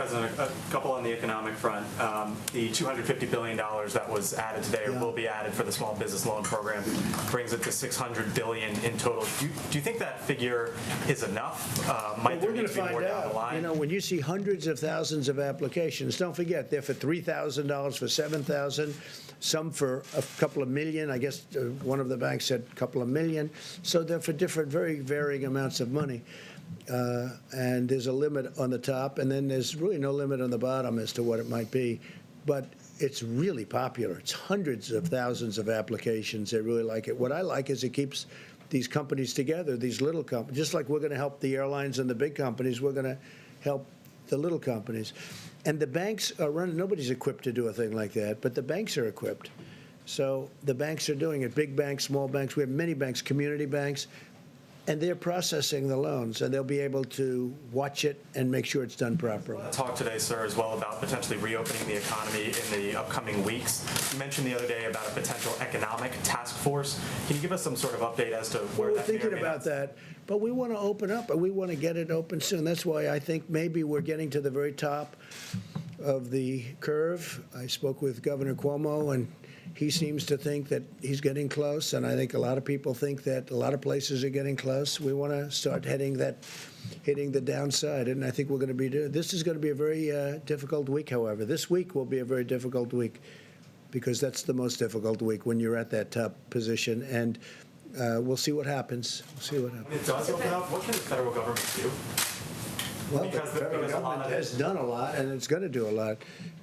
President, a couple on the economic front. The $250 billion that was added today, or will be added for the small business loan program, brings it to $600 billion in total. Do you think that figure is enough? Might there need to be more down the line? You know, when you see hundreds of thousands of applications, don't forget they're for $3,000, for $7,000, some for a couple of million. I guess one of the banks said a couple of million. So they're for different, very varying amounts of money. And there's a limit on the top, and then there's really no limit on the bottom as to what it might be. But it's really popular. It's hundreds of thousands of applications. They really like it. What I like is it keeps these companies together, these little companies. Just like we're going to help the airlines and the big companies, we're going to help the little companies. And the banks are running. Nobody's equipped to do a thing like that, but the banks are equipped. So the banks are doing it, big banks, small banks. We have many banks, community banks. And they're processing the loans, and they'll be able to watch it and make sure it's done properly. Talk today, sir, as well about potentially reopening the economy in the upcoming weeks. You mentioned the other day about a potential economic task force. Can you give us some sort of update as to where that may or may not? We're thinking about that, but we want to open up, and we want to get it open soon. That's why I think maybe we're getting to the very top of the curve. I spoke with Governor Cuomo, and he seems to think that he's getting close, and I think a lot of people think that a lot of places are getting close. We want to start hitting the downside, and I think we're going to be doing. This is going to be a very difficult week, however. This week will be a very difficult week because that's the most difficult week when you're at that top position, and we'll see what happens. We'll see what happens. When it does open up, what can the federal government do? Well, the federal government has done a lot, and it's going to do a lot.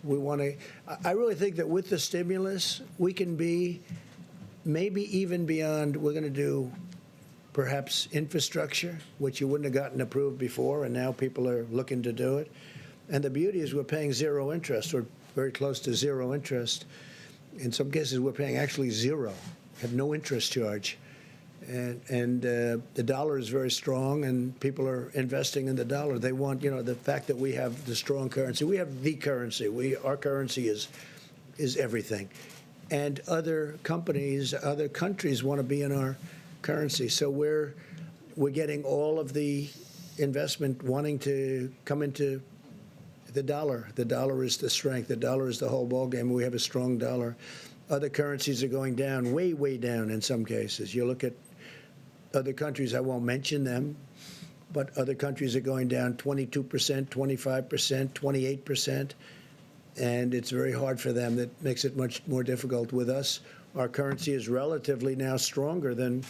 We want to. I really think that with the stimulus, we can be maybe even beyond. We're going to do perhaps infrastructure, which you wouldn't have gotten approved before, and now people are looking to do it. And the beauty is we're paying zero interest, or very close to zero interest. In some cases, we're paying actually zero, have no interest charge. And the dollar is very strong, and people are investing in the dollar. They want, you know, the fact that we have the strong currency. We have the currency. Our currency is everything. And other companies, other countries want to be in our currency. So we're getting all of the investment wanting to come into the dollar. The dollar is the strength. The dollar is the whole ballgame. We have a strong dollar. Other currencies are going down, way, way down in some cases. You look at other countries, I won't mention them, but other countries are going down 22%, 25%, 28%, and it's very hard for them. That makes it much more difficult. With us, our currency is relatively now stronger than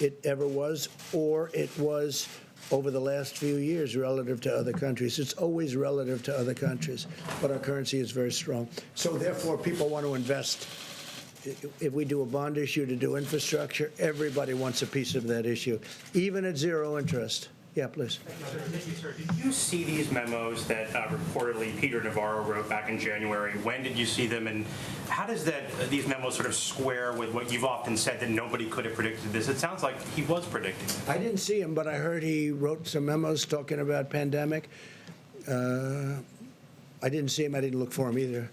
it ever was, or it was over the last few years relative to other countries. It's always relative to other countries, but our currency is very strong. So therefore, people want to invest. If we do a bond issue to do infrastructure, everybody wants a piece of that issue, even at zero interest. Yeah, please. Thank you, sir. Did you see these memos that reportedly Peter Navarro wrote back in January? When did you see them, and how does these memos sort of square with what you've often said that nobody could have predicted this? It sounds like he was predicting. I didn't see him, but I heard he wrote some memos talking about pandemic. I didn't see him. I didn't look for him either.